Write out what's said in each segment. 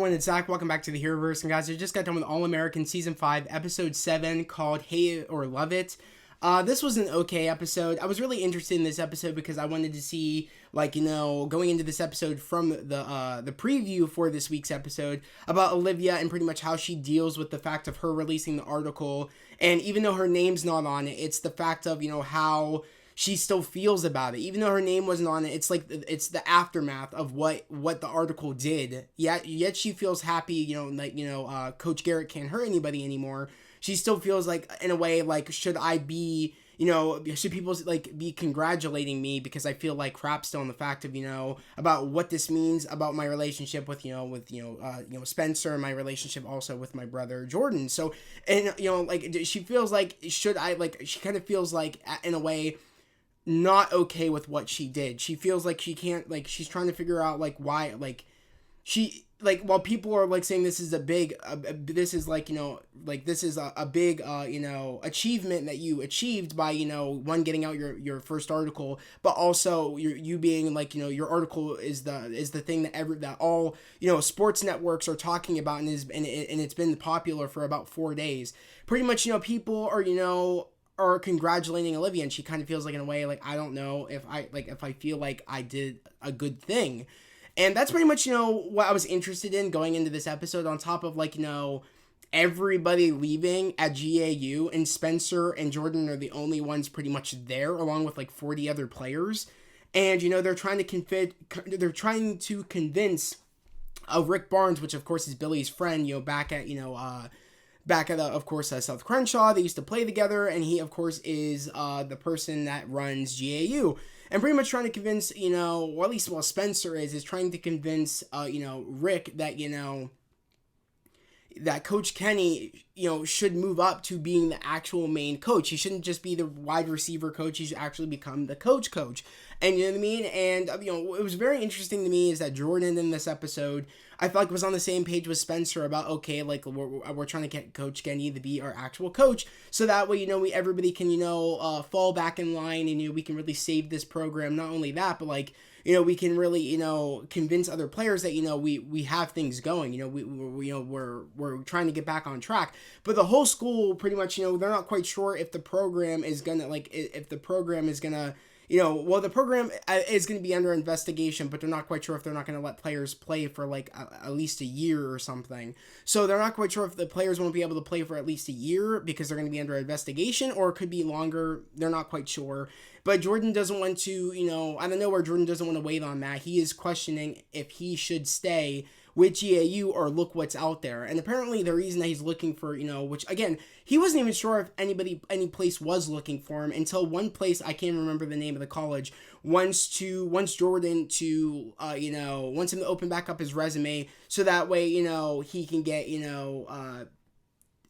everyone, it's Zach. Welcome back to the Heroverse. And guys, I just got done with All American Season 5, Episode 7, called Hate It or Love It. This was an okay episode. I was really interested in this episode because I wanted to see, going into this episode from the preview for this week's episode about Olivia and pretty much how she deals with the fact of her releasing the article. And even though her name's not on it, it's the fact of, how she still feels about it. Even though her name wasn't on it, it's like it's the aftermath of what the article did. Yet she feels happy, Coach Garrett can't hurt anybody anymore. She still feels like, in a way, like, should I be, should people, be congratulating me because I feel like crap still on the fact of, about what this means about my relationship with, Spencer, and my relationship also with my brother Jordan. So, and, she feels like, she kind of feels like, in a way, not okay with what she did. She feels like she can't, she's trying to figure out, why, while people are saying this is a big this is a big achievement that you achieved by one, getting out your first article, but also you being your article is the thing that all sports networks are talking about, and it's been popular for about 4 days. Pretty much people are congratulating Olivia, and she kind of feels like, in a way, I don't know if I feel like I did a good thing. And that's pretty much, what I was interested in going into this episode, on top of, everybody leaving at GAU, and Spencer and Jordan are the only ones pretty much there, along with, 40 other players. And, they're trying to convince Rick Barnes, which, of course, is Billy's friend, back at, of course, South Crenshaw. They used to play together, and he, of course, is the person that runs GAU. And pretty much trying to convince, or at least, Spencer is trying to convince, Rick that, that Coach Kenny, should move up to being the actual main coach. He shouldn't just be the wide receiver coach. He should actually become the coach. And you know what I mean? And, it was very interesting to me is that Jordan in this episode, I felt like was on the same page with Spencer about, okay, we're trying to get Coach Kenny to be our actual coach. So that way, everybody can, fall back in line, and, we can really save this program. Not only that, but we can really, convince other players that, we have things going, we're trying to get back on track. But the whole school pretty much, they're not quite sure if the program is gonna, the program is gonna be under investigation, but they're not quite sure if they're not going to let players play for at least a year or something. So they're not quite sure if the players won't be able to play for at least a year because they're going to be under investigation, or it could be longer. They're not quite sure. But Jordan doesn't want to, I don't know where Jordan doesn't want to wait on that. He is questioning if he should stay with GAU or look what's out there. And apparently the reason that he's looking for, which again, he wasn't even sure if any place was looking for him until one place, I can't remember the name of the college, wants Jordan to, wants him to open back up his resume so that way, he can get,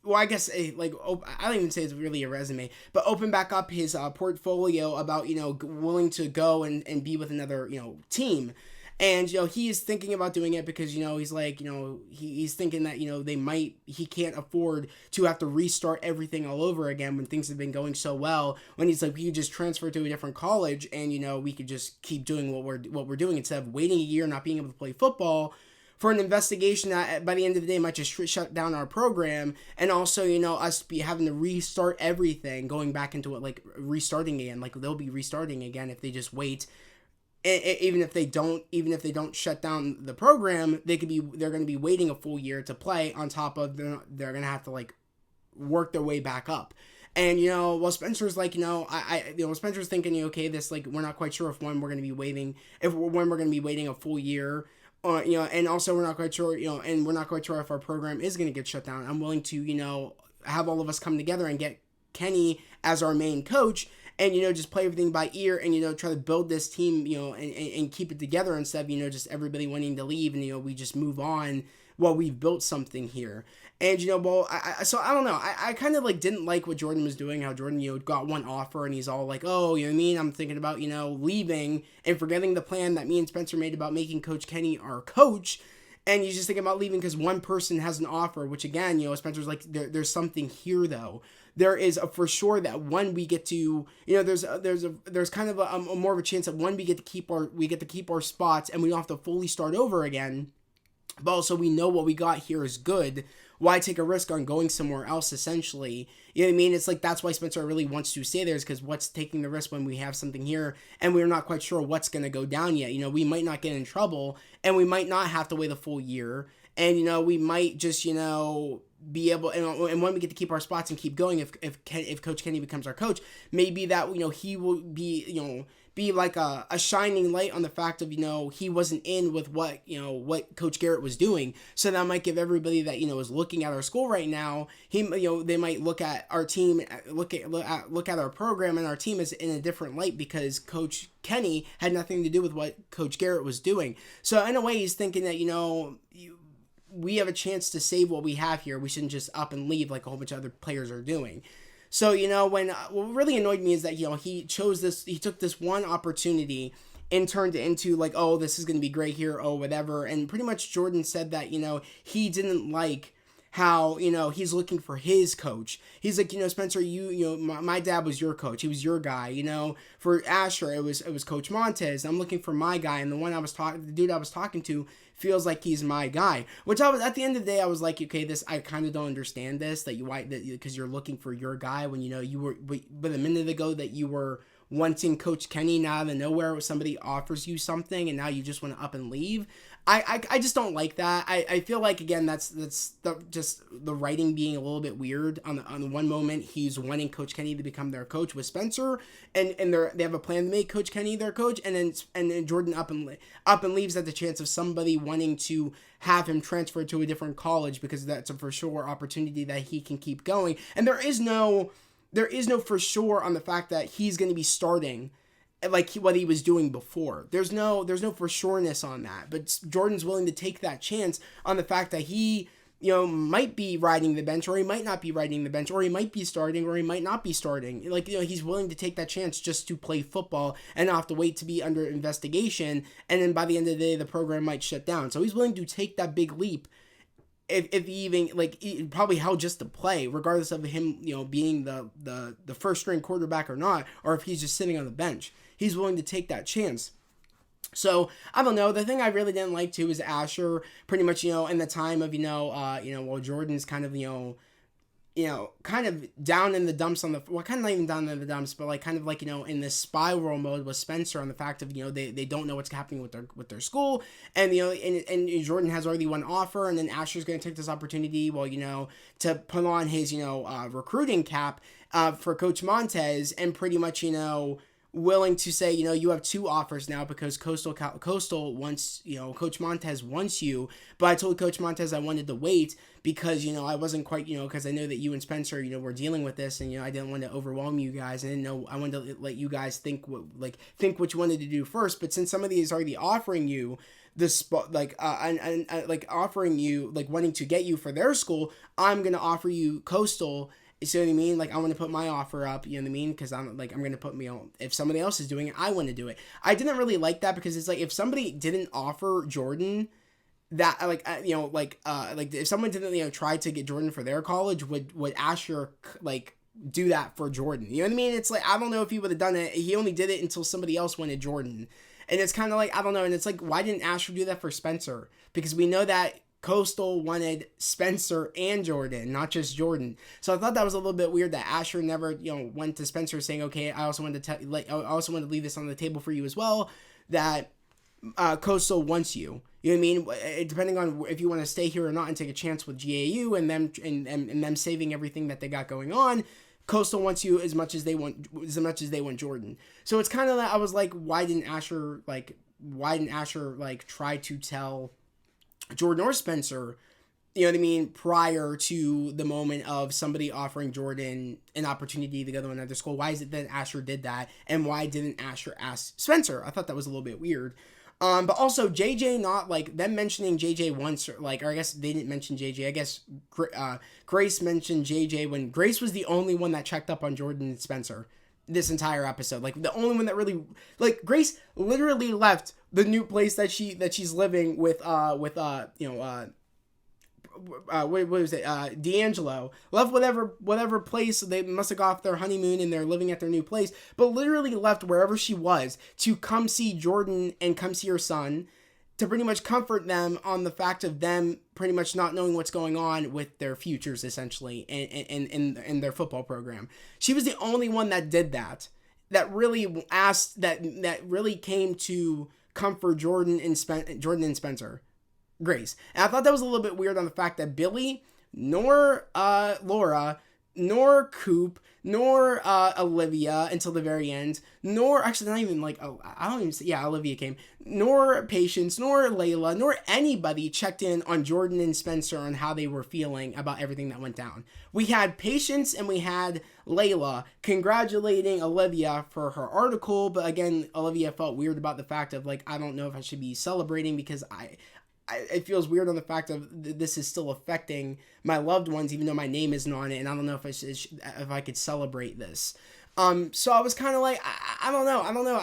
well, I guess, I don't even say it's really a resume, but open back up his portfolio about, willing to go and be with another, team. And, he is thinking about doing it because, he's he's thinking that, he can't afford to have to restart everything all over again when things have been going so well, when he's we could just transfer to a different college and, we could just keep doing what we're doing instead of waiting a year, not being able to play football for an investigation that by the end of the day might just shut down our program, and also, us be having to restart everything, going back into it, restarting again, they'll be restarting again if they just wait. Even if they don't shut down the program, they're going to be waiting a full year to play, on top of they're going to have to work their way back up. And Spencer's Spencer's thinking, okay, this we're not quite sure if we're going to be waiting a full year, or and also we're not quite sure and we're not quite sure if our program is going to get shut down. I'm willing to have all of us come together and get Kenny as our main coach, and just play everything by ear, and try to build this team, and keep it together instead of just everybody wanting to leave, and we just move on while we've built something here. And so I don't know, I kind of didn't like what Jordan was doing, how Jordan got one offer and he's all oh, you know what I mean, I'm thinking about leaving and forgetting the plan that me and Spencer made about making Coach Kenny our coach. And he's just thinking about leaving because one person has an offer, which again, Spencer's there's something here though. There is for sure that one we get to, there's kind of a more of a chance that one we get to keep our spots and we don't have to fully start over again. but also we know what we got here is good. Why take a risk on going somewhere else, essentially? You know what I mean? It's like that's why Spencer really wants to stay there, is because what's taking the risk when we have something here and we're not quite sure what's going to go down yet? You know, we might not get in trouble and we might not have to wait the full year. And, you know, we might just, you know, be able, and when we get to keep our spots and keep going, if Coach Kenny becomes our coach, maybe that, you know, he will be, you know, be like a shining light on the fact of, you know, he wasn't in with what, you know, what Coach Garrett was doing. So that might give everybody that, you know, is looking at our school right now, you know, they might look at our team, look at our program and our team as in a different light, because Coach Kenny had nothing to do with what Coach Garrett was doing. So in a way, he's thinking that, you know, we have a chance to save what we have here. We shouldn't just up and leave like a whole bunch of other players are doing. So, you know, what really annoyed me is that, you know, he took this one opportunity and turned it into like, oh, this is going to be great here, oh, whatever. And pretty much Jordan said that, you know, he didn't like how, you know, he's looking for his coach. He's like, you know, Spencer, you know, my dad was your coach. He was your guy. You know, for Asher, it was Coach Montez. I'm looking for my guy, and the dude I was talking to feels like he's my guy. Which I was, at the end of the day, I was like, okay, I kind of don't understand this, because you're looking for your guy when, you know, you were, but a minute ago that you were wanting Coach Kenny, now out of nowhere somebody offers you something and now you just want to up and leave. I just don't like that. I feel like, again, that's just the writing being a little bit weird. On the one moment, he's wanting Coach Kenny to become their coach with Spencer, and they have a plan to make Coach Kenny their coach, and then Jordan up and leaves at the chance of somebody wanting to have him transfer to a different college, because that's a for sure opportunity that he can keep going. And there is no for sure on the fact that he's going to be starting like what he was doing before. There's no for sureness on that, but Jordan's willing to take that chance on the fact that he, you know, might be riding the bench, or he might not be riding the bench, or he might be starting, or he might not be starting. Like, you know, he's willing to take that chance just to play football and not have to wait to be under investigation, and then by the end of the day the program might shut down. So he's willing to take that big leap, if he even, like, probably hell just to play, regardless of him, you know, being the first string quarterback or not, or if he's just sitting on the bench. He's willing to take that chance. So, I don't know. The thing I really didn't like, too, is Asher, pretty much, you know, in the time of, while Jordan's kind of, kind of down in the dumps kind of not even down in the dumps, but like kind of like, you know, in this spiral mode with Spencer on the fact of, you know, they don't know what's happening with their school, and, you know, and Jordan has already one offer, and then Asher's going to take this opportunity, well, you know, to put on his, you know, recruiting cap for Coach Montez, and pretty much, you know, willing to say, you know, you have two offers now because Coastal wants, you know, Coach Montez wants you, but I told Coach Montez I wanted to wait because, you know, I wasn't quite, you know, because I know that you and Spencer, you know, were dealing with this, and, you know, I didn't want to overwhelm you guys. I didn't know, I wanted to let you guys think what you wanted to do first. But since somebody is already offering you this spot, offering you, like, wanting to get you for their school, I'm going to offer you Coastal. You see what I mean? Like, I want to put my offer up, you know what I mean? Because I'm going to put me on, if somebody else is doing it, I want to do it. I didn't really like that, because it's like, if somebody didn't offer Jordan that, if someone didn't, you know, try to get Jordan for their college, would Asher, like, do that for Jordan? You know what I mean? It's like, I don't know if he would have done it. He only did it until somebody else wanted Jordan. And it's kind of like, I don't know. And it's like, why didn't Asher do that for Spencer? Because we know that Coastal wanted Spencer and Jordan, not just Jordan. So I thought that was a little bit weird that Asher never, you know, went to Spencer saying, okay, I also wanted to leave this on the table for you as well, that Coastal wants you. You know what I mean? Depending on if you want to stay here or not and take a chance with GAU and them and them saving everything that they got going on, Coastal wants you as much as they want Jordan. So it's kind of like, I was like, why didn't Asher try to tell Jordan or Spencer, you know what I mean, prior to the moment of somebody offering Jordan an opportunity to go to another school? Why is it that Asher did that, and why didn't Asher ask Spencer? I thought that was a little bit weird. But also JJ, not like them mentioning JJ once, or I guess they didn't mention JJ. I guess Grace mentioned JJ when Grace was the only one that checked up on Jordan and Spencer this entire episode. Like, the only one that really, like, Grace literally left the new place that she's living with what was it? D'Angelo left whatever place they must have got off their honeymoon and they're living at their new place, but literally left wherever she was to come see Jordan and come see her son to pretty much comfort them on the fact of them pretty much not knowing what's going on with their futures, essentially, in their football program. She was the only one that did that, that really asked, that really came to comfort Jordan and Spencer Grace. And I thought that was a little bit weird on the fact that Billy, nor Laura, nor Coop, nor Olivia until the very end, nor actually not even like, oh, I don't even say, yeah, Olivia came, nor Patience, nor Layla, nor anybody checked in on Jordan and Spencer on how they were feeling about everything that went down. We had Patience and we had Layla congratulating Olivia for her article, but again, Olivia felt weird about the fact of like, I don't know if I should be celebrating because it feels weird on the fact of this is still affecting my loved ones, even though my name isn't on it, and I don't know if I could celebrate this. So I was kind of like, I don't know.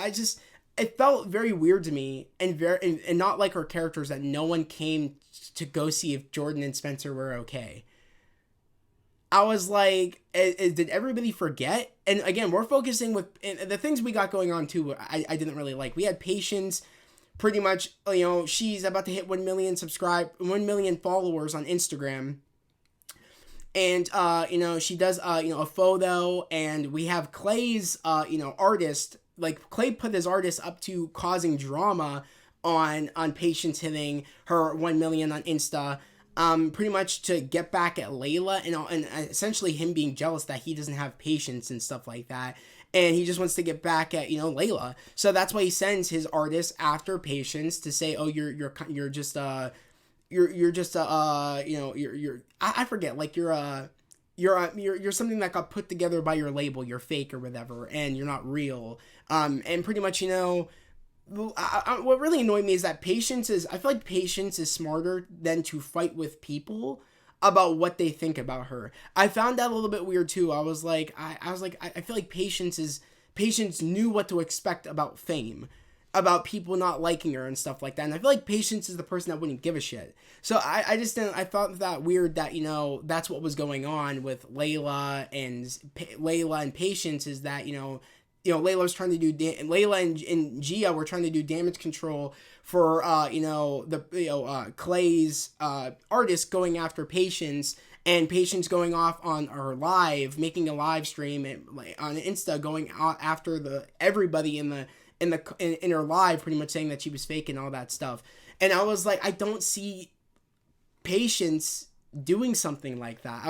It felt very weird to me, and not like her characters, that no one came to go see if Jordan and Spencer were okay. I was like, did everybody forget? And again, we're focusing with the things we got going on too. I didn't really like. We had Patience. Pretty much, she's about to hit 1 million followers on Instagram. And, she does, a photo, and we have Clay's, artist, like, Clay put his artist up to causing drama on Patience hitting her 1 million on Insta, pretty much to get back at Layla, and essentially him being jealous that he doesn't have Patience and stuff like that. And he just wants to get back at, Layla. So that's why he sends his artist after Patience to say, oh, you're just I forget, like you're something that got put together by your label, you're fake or whatever, and you're not real. And pretty much, what really annoyed me is that I feel like Patience is smarter than to fight with people about what they think about her. I found that a little bit weird too. I was like, I feel like Patience knew what to expect about fame, about people not liking her and stuff like that. And I feel like Patience is the person that wouldn't give a shit. So I thought that weird that, that's what was going on with Layla and Patience, is that, Layla was trying to do, Layla and Gia were trying to do damage control for, Clay's, artist going after Patience, and Patience going off on her live, making a live stream on Insta, going after everybody in her live, pretty much saying that she was fake and all that stuff. And I was like, I don't see Patience doing something like that. I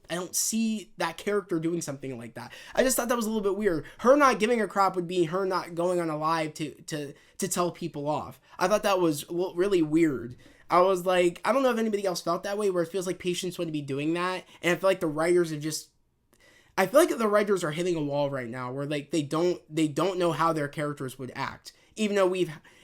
don't see that character doing something like that. I just thought that was a little bit weird. Her not giving a crap would be her not going on a live to tell people off. I thought that was really weird. I was like, I don't know if anybody else felt that way, where it feels like Patience wouldn't be doing that. And I feel like the writers are hitting a wall right now, where like they don't know how their characters would act. Even though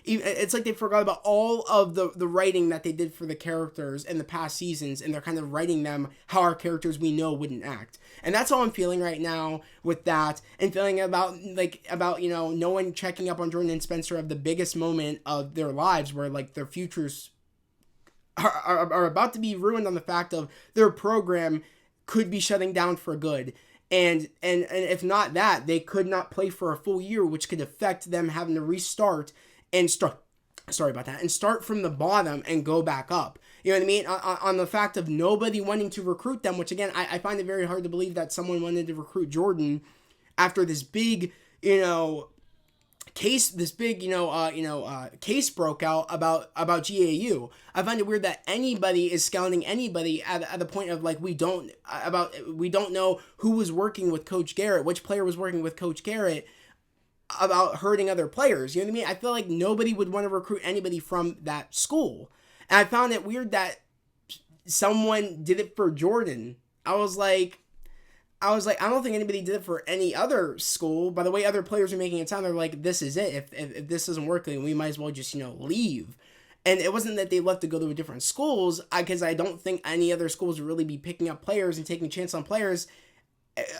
it's like they forgot about all of the writing that they did for the characters in the past seasons, and they're kind of writing them how our characters we know wouldn't act. And that's how I'm feeling right now with that, and feeling about no one checking up on Jordan and Spencer of the biggest moment of their lives, where like their futures are about to be ruined on the fact of their program could be shutting down for good. And if not that, they could not play for a full year, which could affect them having to restart and start from the bottom and go back up. You know what I mean? On the fact of nobody wanting to recruit them, which again, I find it very hard to believe that someone wanted to recruit Jordan after this big, case broke out about GAU. I find it weird that anybody is scouting anybody at the point of like we don't know who was working with Coach Garrett, which player was working with Coach Garrett about hurting other players. You know what I mean? I feel like nobody would want to recruit anybody from that school. And I found it weird that someone did it for Jordan. I was like, I don't think anybody did it for any other school. By the way, other players are making it sound, they're like, this is it. If this isn't working, we might as well just, leave. And it wasn't that they left to go to different schools, because I don't think any other schools would really be picking up players and taking a chance on players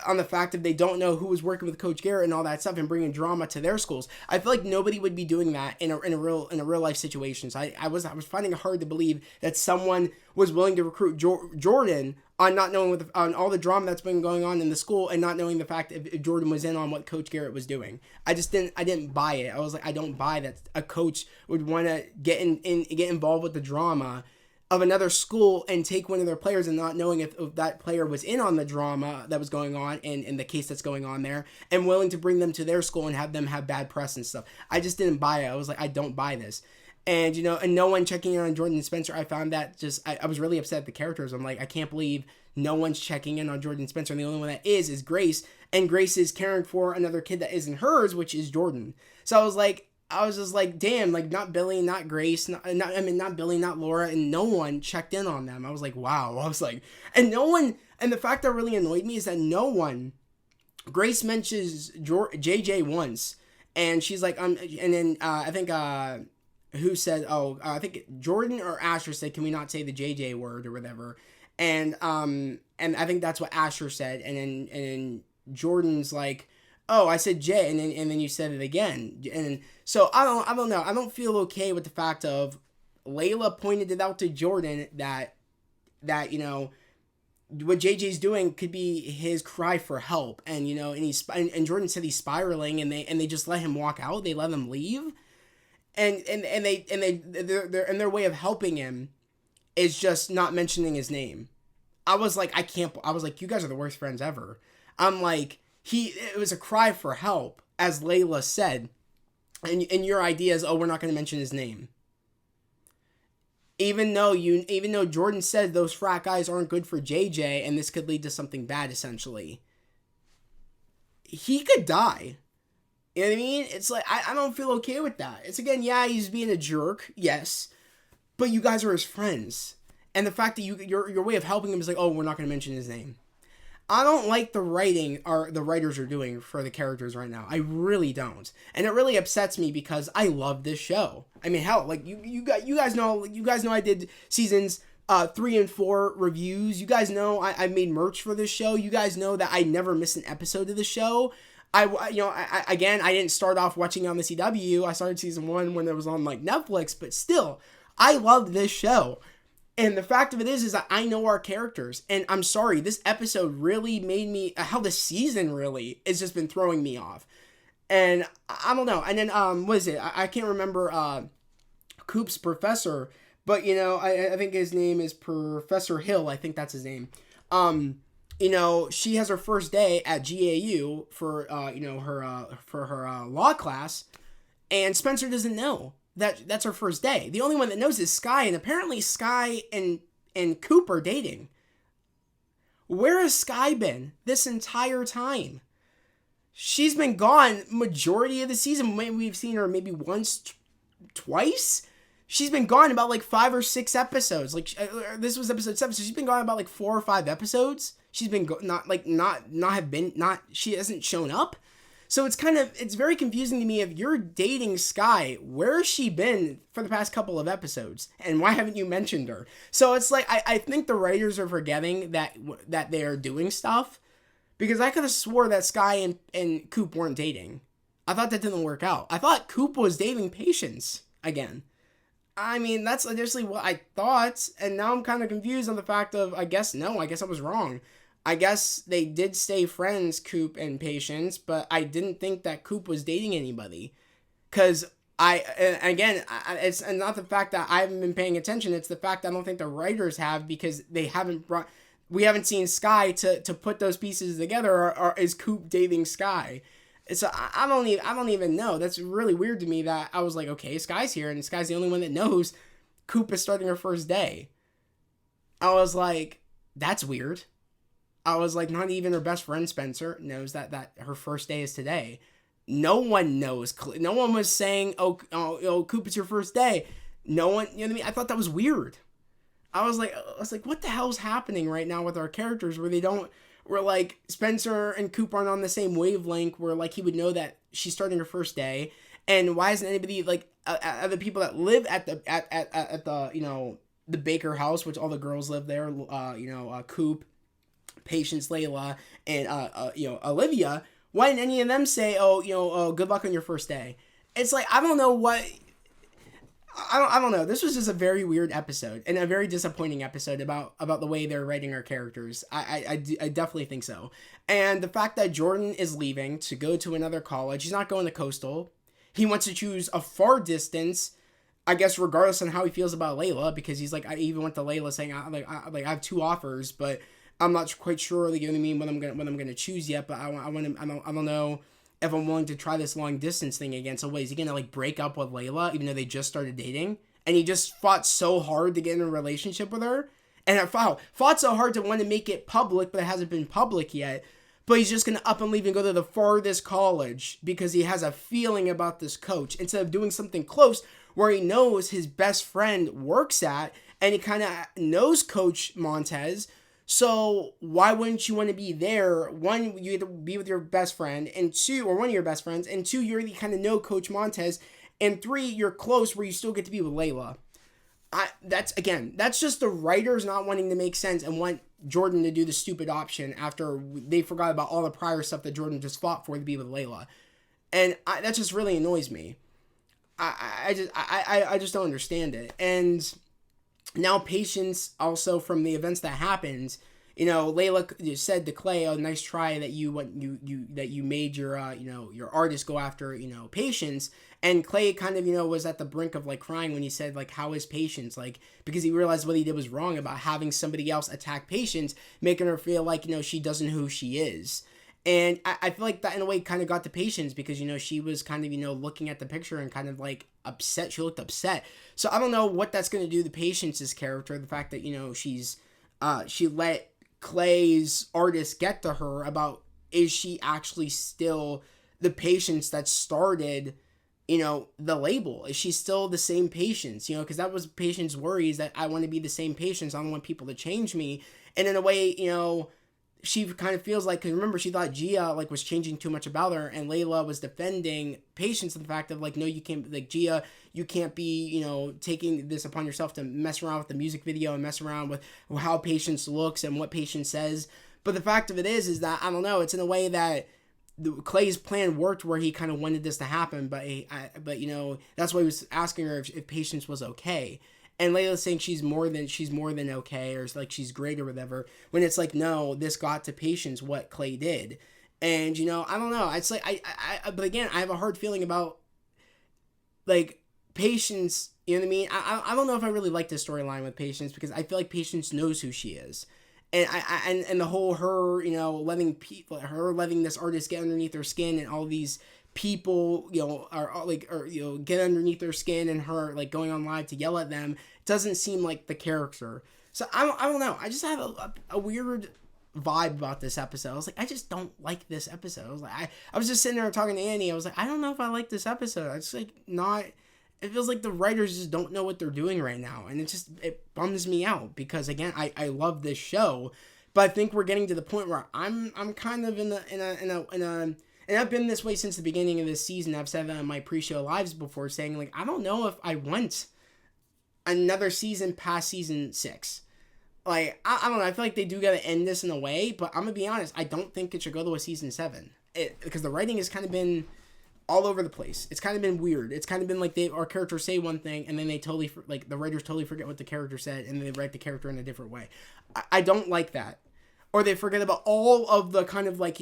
on the fact that they don't know who was working with Coach Garrett and all that stuff and bringing drama to their schools. I feel like nobody would be doing that in a real life situation. So I was finding it hard to believe that someone was willing to recruit Jordan on not knowing on all the drama that's been going on in the school and not knowing the fact if Jordan was in on what Coach Garrett was doing. I didn't buy it. I was like, I don't buy that a coach would want to get involved with the drama of another school and take one of their players and not knowing if that player was in on the drama that was going on and the case that's going on there and willing to bring them to their school and have them have bad press and stuff. I just didn't buy it. I was like, I don't buy this. And, and no one checking in on Jordan and Spencer, I found that I was really upset at the characters. I'm like, I can't believe no one's checking in on Jordan and Spencer. And the only one that is Grace. And Grace is caring for another kid that isn't hers, which is Jordan. So I was just like, damn, like not Billy, not Grace, not Billy, not Laura, and no one checked in on them. I was like, wow. I was like, and no one, and the fact that really annoyed me is that no one, Grace mentions JJ once, and she's like, and then I think, who said, I think Jordan or Asher said, can we not say the JJ word or whatever? And I think that's what Asher said, and then Jordan's like, oh, I said Jay, and then you said it again, and so I don't know. I don't feel okay with the fact of Layla pointed it out to Jordan that what JJ's doing could be his cry for help, and and Jordan said he's spiraling, and they just let him walk out. They let him leave, and their way of helping him is just not mentioning his name. I was like, you guys are the worst friends ever. I'm like, it was a cry for help, as Layla said, and your idea is, we're not going to mention his name. Even though Jordan said those frat guys aren't good for JJ, and this could lead to something bad, essentially. He could die. You know what I mean? It's like, I don't feel okay with that. It's again, yeah, he's being a jerk, yes, but you guys are his friends. And the fact that your way of helping him is like, we're not going to mention his name. I don't like the writing the writers are doing for the characters right now. I really don't. And it really upsets me because I love this show. I mean, hell, like you guys know I did seasons 3 and 4 reviews. You guys know I made merch for this show. You guys know that I never miss an episode of the show. I didn't start off watching on the CW. I started season 1 when it was on like Netflix, but still, I love this show. And the fact of it is that I know our characters. And I'm sorry, this episode really made me, how the season really has just been throwing me off. And I don't know. And then, what is it? I can't remember Coop's professor, but, I think his name is Professor Hill. I think that's his name. She has her first day at GAU for, her law class. And Spencer doesn't know. That's her first day. The only one that knows is Sky, and apparently Sky and Coop are dating. Where has Sky been this entire time? She's been gone majority of the season. Maybe we've seen her maybe once, twice. She's been gone about like 5 or 6 episodes. Like this was episode 7, so she's been gone about like 4 or 5 episodes. She's been she hasn't shown up. So it's very confusing to me. If you're dating Sky, where has she been for the past couple of episodes? And why haven't you mentioned her? So it's like, I think the writers are forgetting that they are doing stuff. Because I could have swore that Sky and Coop weren't dating. I thought that didn't work out. I thought Coop was dating Patience again. I mean, that's initially what I thought. And now I'm kind of confused on the fact of, I guess I was wrong. I guess they did stay friends, Coop and Patience, but I didn't think that Coop was dating anybody. Because it's not the fact that I haven't been paying attention, it's the fact I don't think the writers have, because we haven't seen Sky to put those pieces together, or is Coop dating Sky? So I don't even know. That's really weird to me that I was like, okay, Sky's here, and Sky's the only one that knows Coop is starting her first day. I was like, that's weird. I was like, not even her best friend Spencer knows that her first day is today. No one knows. No one was saying, oh, Coop, it's your first day. No one, you know what I mean? I thought that was weird. I was like, what the hell's happening right now with our characters where like Spencer and Coop aren't on the same wavelength, where like he would know that she's starting her first day, and why isn't anybody like other people that live at the the Baker house, which all the girls live there, Coop, Patience, Layla, and Olivia, why didn't any of them say, good luck on your first day? It's like, I don't know what. I don't know. This was just a very weird episode and a very disappointing episode about the way they're writing our characters. I definitely think so. And the fact that Jordan is leaving to go to another college, he's not going to Coastal. He wants to choose a far distance, I guess, regardless on how he feels about Layla, because he's like, I even went to Layla saying, I have 2 offers, but I'm not quite sure, what I'm gonna choose yet. But I don't know if I'm willing to try this long distance thing again. So what, is he gonna like break up with Layla even though they just started dating? And he just fought so hard to get in a relationship with her, and fought so hard to want to make it public, but it hasn't been public yet. But he's just gonna up and leave and go to the farthest college because he has a feeling about this coach, instead of doing something close where he knows his best friend works at, and he kind of knows Coach Montez. So why wouldn't you want to be there? One, you get to be with your best friend, and 2, or one of your best friends, and 2, you already kind of know Coach Montez, and 3, you're close where you still get to be with Layla. That's just the writers not wanting to make sense and want Jordan to do the stupid option after they forgot about all the prior stuff that Jordan just fought for to be with Layla. And that just really annoys me. I just don't understand it. And now Patience, also from the events that happened, Layla said to Clay, "Oh, nice try that you made your artist go after Patience." And Clay kind of was at the brink of like crying when he said like, "How is Patience?" Like, because he realized what he did was wrong about having somebody else attack Patience, making her feel like she doesn't know who she is. And I feel like that in a way kind of got to Patience, because she was kind of looking at the picture and kind of like upset. She looked upset. So I don't know what that's going to do to Patience's character. The fact that she let Clay's artist get to her about, is she actually still the Patience that started the label? Is she still the same Patience? Because that was Patience's worries, that I want to be the same Patience. I don't want people to change me. And in a way, she kind of feels like, because remember, she thought Gia like was changing too much about her, and Layla was defending Patience in the fact of like, no, you can't, like, Gia, you can't be taking this upon yourself to mess around with the music video and mess around with how Patience looks and what Patience says. But the fact of it is that, I don't know, it's in a way that Clay's plan worked, where he kind of wanted this to happen, but that's why he was asking her if Patience was okay. And Layla's saying she's more than okay, or like she's great or whatever, when it's like, no, this got to Patience what Clay did. And I don't know, it's like but again, I have a hard feeling about like Patience. You know what I mean? I don't know if I really like this storyline with Patience, because I feel like Patience knows who she is. And and the whole her letting this artist get underneath her skin, and all these people get underneath their skin, and her like going on live to yell at them, doesn't seem like the character. So I don't know, I just have a weird vibe about this episode. I was like, I just don't like this episode. I was like, I was just sitting there talking to Annie. I was like, I don't know if I like this episode. It's like not. It feels like the writers just don't know what they're doing right now, and it bums me out, because again, I love this show, but I think we're getting to the point where I'm kind of in a and I've been this way since the beginning of this season. I've said that on my pre-show lives before, saying like, I don't know if I want another season past season 6. Like, I don't know. I feel like they do got to end this in a way, but I'm gonna be honest. I don't think it should go to a season 7, because the writing has kind of been all over the place. It's kind of been weird. It's kind of been like our characters say one thing, and then they totally the writers totally forget what the character said, and then they write the character in a different way. I don't like that. Or they forget about all of the kind of like,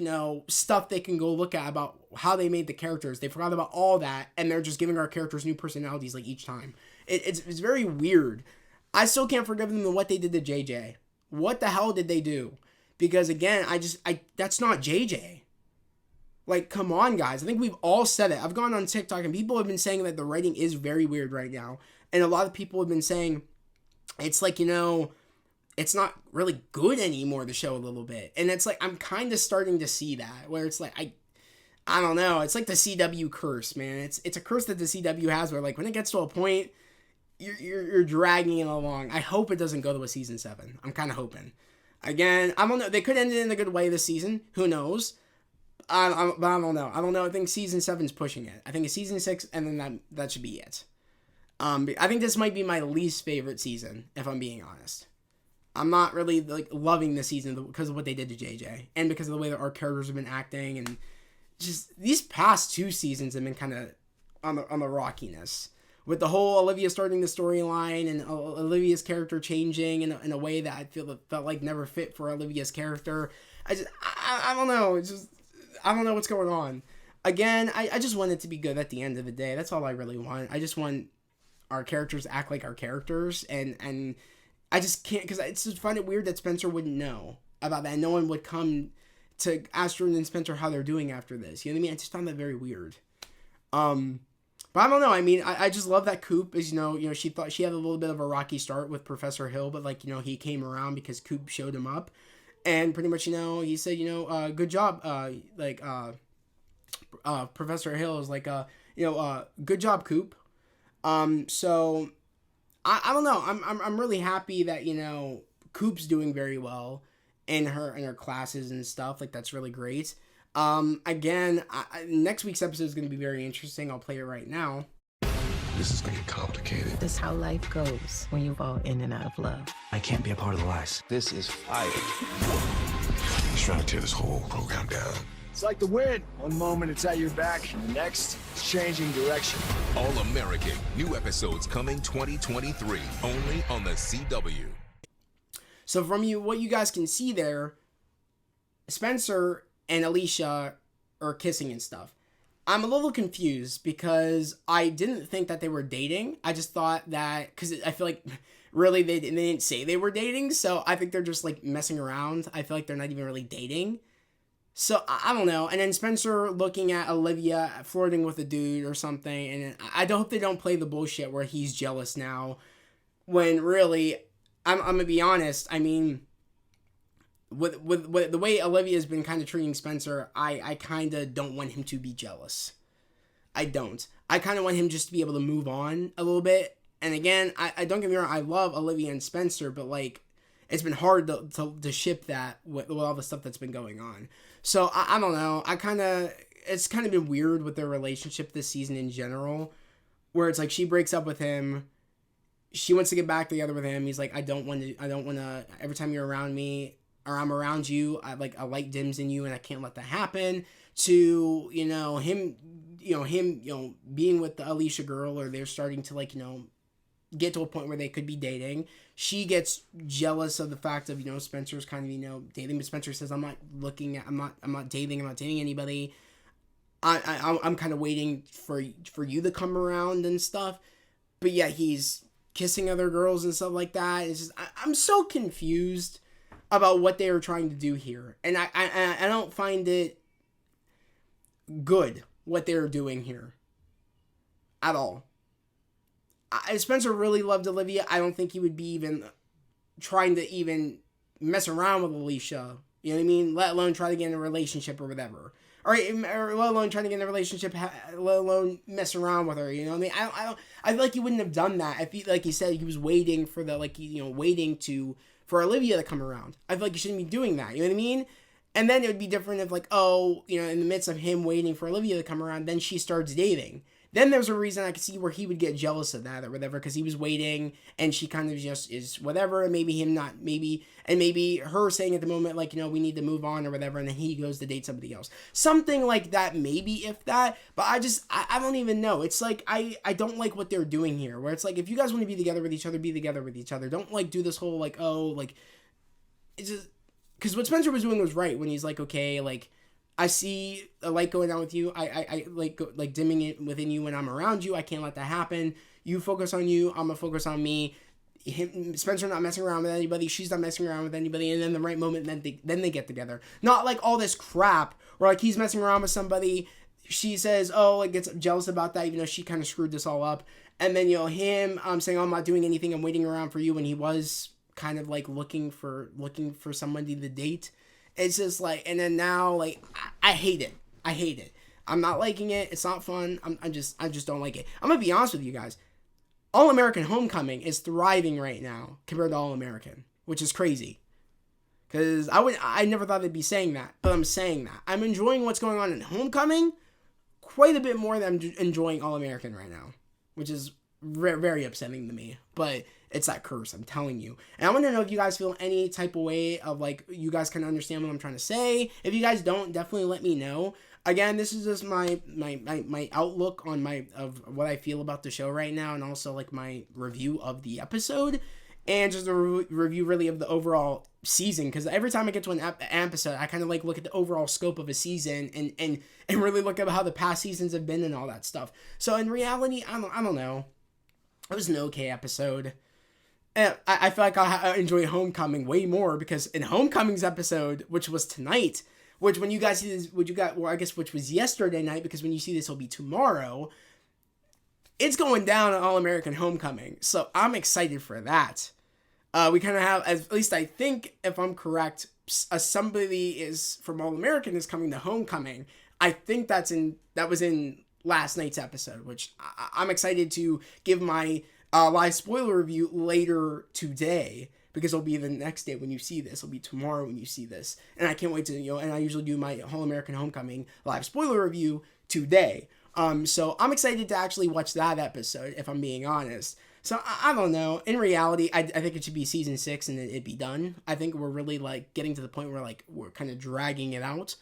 stuff they can go look at about how they made the characters. They forgot about all that, and they're just giving our characters new personalities like each time. It's very weird. I still can't forgive them for what they did to JJ. What the hell did they do? Because again, that's not JJ. Like, come on, guys. I think we've all said it. I've gone on TikTok, and people have been saying that the writing is very weird right now. And a lot of people have been saying it's like, it's not really good anymore, the show, a little bit. And it's like, I'm kind of starting to see that, where it's like, I don't know. It's like the CW curse, man. It's a curse that the CW has, where like when it gets to a point, you're dragging it along. I hope it doesn't go to a season 7. I'm kind of hoping. Again, I don't know. They could end it in a good way this season. Who knows? But I don't know. I don't know. I think season 7's pushing it. I think it's season 6, and then that should be it. I think this might be my least favorite season, if I'm being honest. I'm not really like loving the season because of what they did to JJ and because of the way that our characters have been acting, and just these past 2 seasons have been kind of on the rockiness with the whole Olivia starting the storyline and Olivia's character changing in a way that I felt like never fit for Olivia's character. I don't know. It's just, I don't know what's going on. Again, I just want it to be good at the end of the day. That's all I really want. I just want our characters to act like our characters, and I just can't, because it's just find it weird that Spencer wouldn't know about that. No one would come to ask Jordan and Spencer how they're doing after this. You know what I mean? I just found that very weird. But I don't know. I mean, I just love that Coop is, you know, she thought she had a little bit of a rocky start with Professor Hill, but like, you know, he came around because Coop showed him up, and pretty much, you know, he said, you know, good job. Professor Hill is like, good job, Coop. So I don't know. I'm really happy that, you know, Coop's doing very well in her classes and stuff. Like, that's really great. Again, next week's episode is going to be very interesting. I'll play it right now. This is going to get complicated. This is how life goes when you fall in and out of love. I can't be a part of the lies. This is fire. He's trying to tear this whole program down. It's like the wind. One moment it's at your back, next it's changing direction. All American. New episodes coming 2023, only on the CW. So from what you guys can see there, Spencer and Alicia are kissing and stuff. I'm a little confused because I didn't think that they were dating. I just thought that, because I feel like really they didn't say they were dating, so I think they're just like messing around. I feel like they're not even really dating. So I don't know. And then Spencer looking at Olivia flirting with a dude or something, and I hope they don't play the bullshit where he's jealous now, when really, I'm gonna be honest, I mean, with the way Olivia's been kind of treating Spencer, I kind of don't want him to be jealous. I don't. I kind of want him just to be able to move on a little bit. And again, I don't get me wrong, I love Olivia and Spencer, but like, it's been hard to ship that with all the stuff that's been going on. So I don't know. It's kind of been weird with their relationship this season in general, where it's like she breaks up with him. She wants to get back together with him. He's like, I don't want to, every time you're around me or I'm around you, a light dims in you and I can't let that happen. To, him being with the Alicia girl, or they're starting to get to a point where they could be dating. She gets jealous of the fact of, Spencer's kind of, dating, but Spencer says, I'm not dating anybody. I'm kind of waiting for you to come around and stuff. But yeah, he's kissing other girls and stuff like that. It's just, I'm so confused about what they are trying to do here. And I don't find it good what they're doing here at all. Spencer really loved Olivia. I don't think he would be even trying to even mess around with Alicia. You know what I mean? Let alone try to get in a relationship or whatever. Or let alone trying to get in a relationship, let alone mess around with her. You know what I mean? I feel like he wouldn't have done that. I feel like he said he was waiting for for Olivia to come around. I feel like he shouldn't be doing that. You know what I mean? And then it would be different if in the midst of him waiting for Olivia to come around, then she starts dating. Then there's a reason I could see where he would get jealous of that or whatever, because he was waiting and she kind of just is whatever, and maybe her saying at the moment, we need to move on or whatever, and then he goes to date somebody else. Something like that, maybe, if that, but I don't even know. It's like, I don't like what they're doing here, where it's like, if you guys want to be together with each other, be together with each other. Don't do this whole it's just, because what Spencer was doing was right when he's like, okay, I see a light going on with you. I like dimming it within you when I'm around you. I can't let that happen. You focus on you. I'm gonna focus on me. Spencer not messing around with anybody. She's not messing around with anybody. And then the right moment, then they get together. Not like all this crap where he's messing around with somebody. She says, gets jealous about that, even though she kind of screwed this all up. And then him saying, I'm not doing anything. I'm waiting around for you, when he was kind of looking for somebody to date. It's just and then now, I hate it. I hate it. I'm not liking it. It's not fun. I just don't like it. I'm going to be honest with you guys. All American Homecoming is thriving right now compared to All American, which is crazy. Because I never thought they'd be saying that, but I'm saying that. I'm enjoying what's going on in Homecoming quite a bit more than I'm enjoying All American right now, which is very upsetting to me. But It's that curse, I'm telling you. And I want to know if you guys feel any type of way of like, you guys kind of understand what I'm trying to say. If you guys don't, definitely let me know. Again, this is just my outlook on of what I feel about the show right now, and also like my review of the episode, and just a review really of the overall season. Because every time I get to an episode, I kind of like look at the overall scope of a season and really look at how the past seasons have been and all that stuff. So in reality, I don't know. It was an okay episode. I feel like I enjoy Homecoming way more, because in Homecoming's episode, which was tonight, which when you guys see this, which was yesterday night, because when you see this, it'll be tomorrow. It's going down on All-American Homecoming, so I'm excited for that. We kind of have, at least I think, if I'm correct, somebody is from All-American is coming to Homecoming. I think that was in last night's episode, which I'm excited to give my live spoiler review later today, because it'll be the next day when you see this. It'll be tomorrow when you see this. And I can't wait to, and I usually do my All-American Homecoming live spoiler review today. So I'm excited to actually watch that episode, if I'm being honest. So I don't know. In reality, I think it should be season 6 and it'd be done. I think we're really like getting to the point where like we're kind of dragging it out.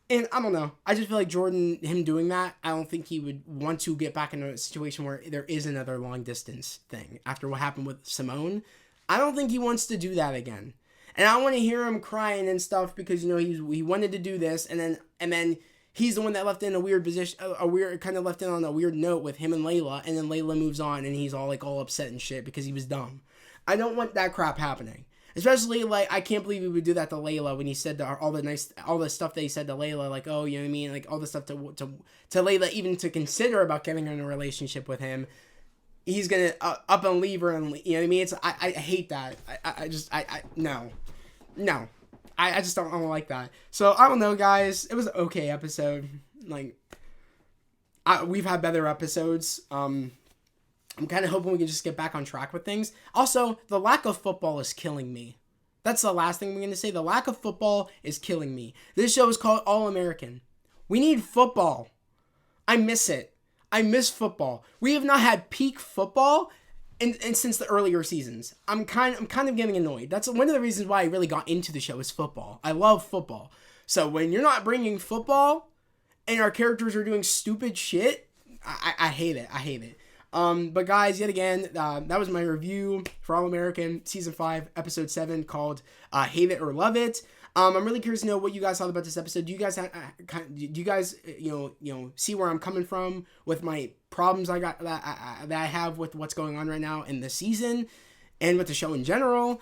And I don't know. I just feel like Jordan, him doing that, I don't think he would want to get back in a situation where there is another long distance thing after what happened with Simone. I don't think he wants to do that again. And I want to hear him crying and stuff, because, he wanted to do this, and then he's the one that left in a weird position, left in on a weird note with him and Layla, and then Layla moves on and he's all upset and shit because he was dumb. I don't want that crap happening. Especially, like, I can't believe he would do that to Layla when he said all the stuff that he said to Layla, like, oh, you know what I mean? Like, all the stuff to Layla, even to consider about getting her in a relationship with him. He's gonna up and leave her, and you know what I mean? I hate that. No. I just don't like that. So, I don't know, guys. It was an okay episode. Like, we've had better episodes. I'm kind of hoping we can just get back on track with things. Also, the lack of football is killing me. That's the last thing we're going to say. The lack of football is killing me. This show is called All-American. We need football. I miss it. I miss football. We have not had peak football and since the earlier seasons. I'm kind of getting annoyed. That's one of the reasons why I really got into the show is football. I love football. So when you're not bringing football and our characters are doing stupid shit, I hate it. I hate it. But guys, yet again, that was my review for All-American Season 5, Episode 7, called Hate It or Love It. I'm really curious to know what you guys thought about this episode. Do you guys see where I'm coming from with my problems that I have with what's going on right now in the season and with the show in general?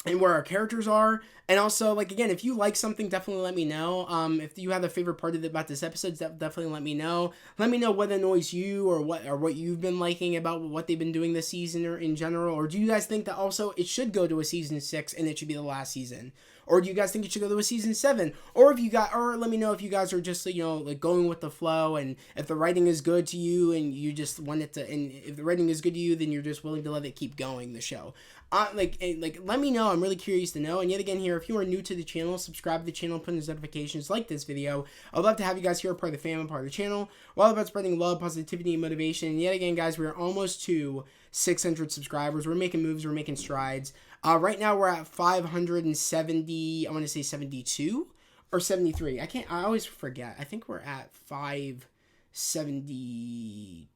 And where our characters are. And also, like, again, if you like something, definitely let me know. If you have a favorite part about this episode, definitely let me know. Let me know what annoys you, or what you've been liking about what they've been doing this season or in general. Or do you guys think that also it should go to a season 6 and it should be the last season? Or do you guys think it should go to a season 7? Or let me know if you guys are just, like going with the flow, and if the writing is good to you and you just want it to, and if the writing is good to you, then you're just willing to let it keep going, the show. Let me know. I'm really curious to know. And yet again here, if you are new to the channel, subscribe to the channel, put in notifications, like this video. I'd love to have you guys here, part of the family, part of the channel. We're all about spreading love, positivity, and motivation. And yet again, guys, we're almost to 600 subscribers. We're making moves. We're making strides. Right now we're at 570, I want to say 72 or 73. I always forget. I think we're at 570.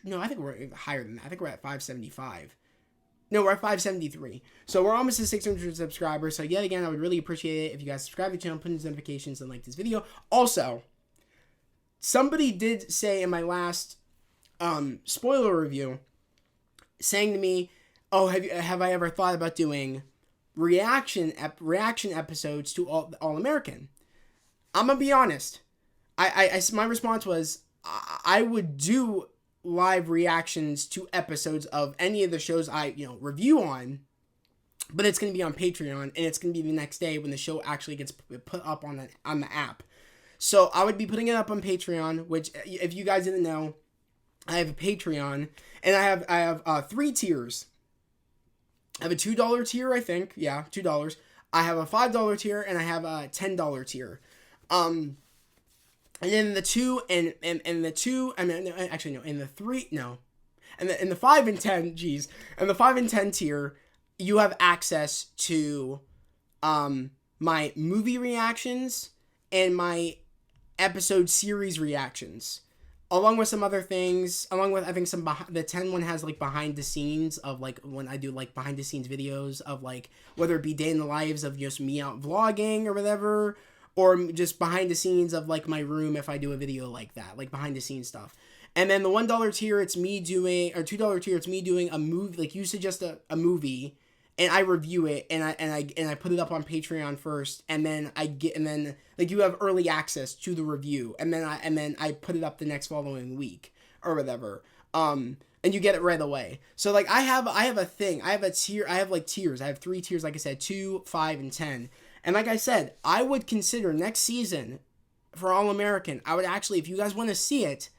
No, I think we're higher than that. I think we're at 575. No, we're at 573. So we're almost to 600 subscribers. So yet again, I would really appreciate it if you guys subscribe to the channel, put in notifications, and like this video. Also, somebody did say in my last spoiler review, saying to me, oh, have I ever thought about doing reaction episodes to All-American? I'm gonna be honest. My response was I would do live reactions to episodes of any of the shows I review on, but it's going to be on Patreon, and it's going to be the next day when the show actually gets put up on the app. So I would be putting it up on Patreon, which, if you guys didn't know, I have a Patreon, and I have 3 tiers. I have a $2 tier, I think. Yeah, $2. I have a $5 tier, and I have a $10 tier. And then the 2 and the 2, I mean, actually no, and the 3, no. And in the 5 and 10, geez, and the 5 and 10 tier, you have access to my movie reactions and my episode series reactions, along with some other things, along with, I think, the 10 one has, like, behind the scenes of, like, when I do, like, behind the scenes videos of, like, whether it be day in the lives of just me out vlogging or whatever, or just behind the scenes of, like, my room if I do a video like that, like, behind the scenes stuff. And then the $1 tier, it's me doing, or $2 tier, it's me doing a movie, like, you suggest a movie, and I review it, and I put it up on Patreon first, and then like, you have early access to the review, and then I put it up the next following week or whatever. And you get it right away. So, like, I have a thing. I have a tier. I have, like, tiers. I have 3 tiers, like I said, 2, 5, and 10. And like I said, I would consider next season for All American. I would actually, if you guys want to see it,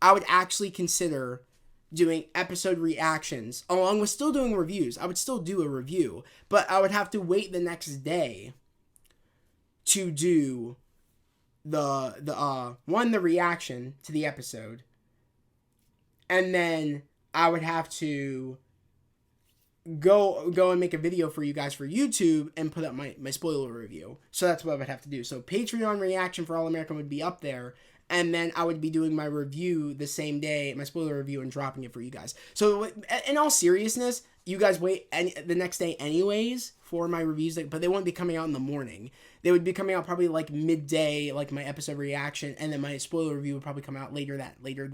I would actually consider doing episode reactions along with still doing reviews. I would still do a review, but I would have to wait the next day to do the reaction to the episode, and then I would have to go and make a video for you guys for YouTube and put up my spoiler review. So that's what I would have to do. So Patreon reaction for All American would be up there, and then I would be doing my review the same day, my spoiler review, and dropping it for you guys. So in all seriousness, you guys wait the next day anyways for my reviews, but they won't be coming out in the morning. They would be coming out probably like midday, like my episode reaction, and then my spoiler review would probably come out later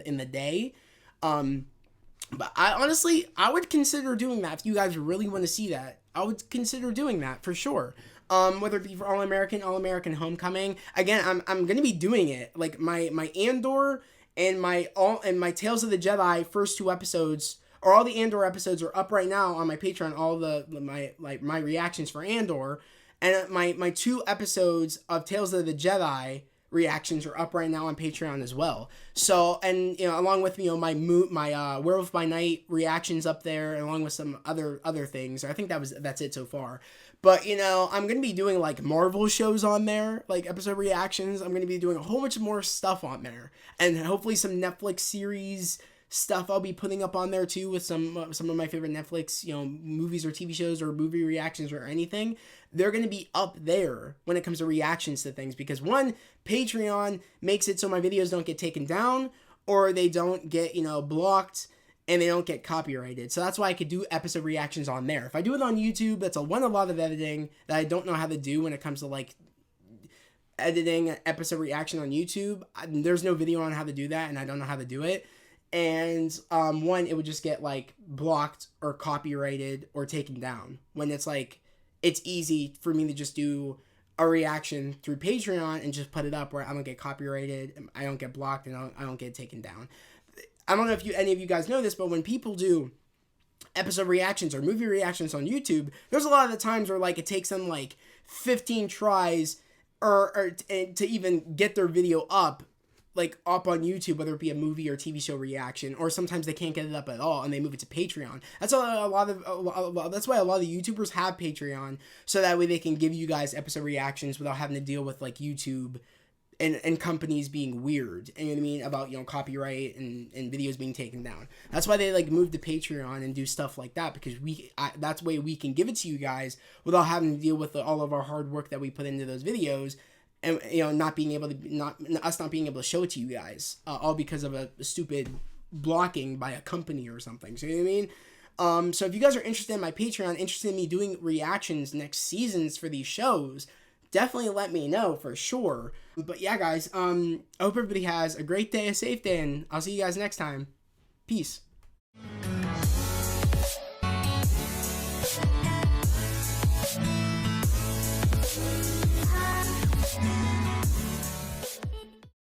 in the day. But I would consider doing that if you guys really want to see that. I would consider doing that for sure. Whether it be for All American Homecoming. Again, I'm gonna be doing it. Like my Andor and my Tales of the Jedi first 2 episodes, or all the Andor episodes, are up right now on my Patreon. All my reactions for Andor, and my 2 episodes of Tales of the Jedi reactions are up right now on Patreon as well. So, and along with my Werewolf by Night reactions up there, along with some other things. I think that's it so far. But I'm gonna be doing like Marvel shows on there, like episode reactions. I'm gonna be doing a whole bunch more stuff on there, and hopefully some Netflix series stuff I'll be putting up on there too, with some of my favorite Netflix movies or TV shows or movie reactions or anything. They're going to be up there when it comes to reactions to things, because one, Patreon makes it so my videos don't get taken down, or they don't get blocked, and they don't get copyrighted. So that's why I could do episode reactions on there. If I do it on YouTube, that's a lot of editing that I don't know how to do when it comes to like editing an episode reaction on YouTube. There's no video on how to do that, and I don't know how to do it. And one, it would just get like blocked or copyrighted or taken down, when it's like it's easy for me to just do a reaction through Patreon and just put it up where I don't get copyrighted, I don't get blocked, and I don't get taken down. I don't know if any of you guys know this, but when people do episode reactions or movie reactions on YouTube, there's a lot of the times where like it takes them like 15 tries or to even get their video up on YouTube, whether it be a movie or TV show reaction, or sometimes they can't get it up at all and they move it to Patreon. That's why a lot of YouTubers have Patreon, so that way they can give you guys episode reactions without having to deal with like YouTube and companies being weird, and you know what I mean, about copyright and videos being taken down. That's why they like move to Patreon and do stuff like that, because that's the way we can give it to you guys without having to deal with all of our hard work that we put into those videos. And not being able to show it to you guys, all because of a stupid blocking by a company or something. So you know what I mean? So if you guys are interested in my Patreon, interested in me doing reactions next seasons for these shows, definitely let me know for sure. But yeah, guys, I hope everybody has a great day, a safe day, and I'll see you guys next time. Peace.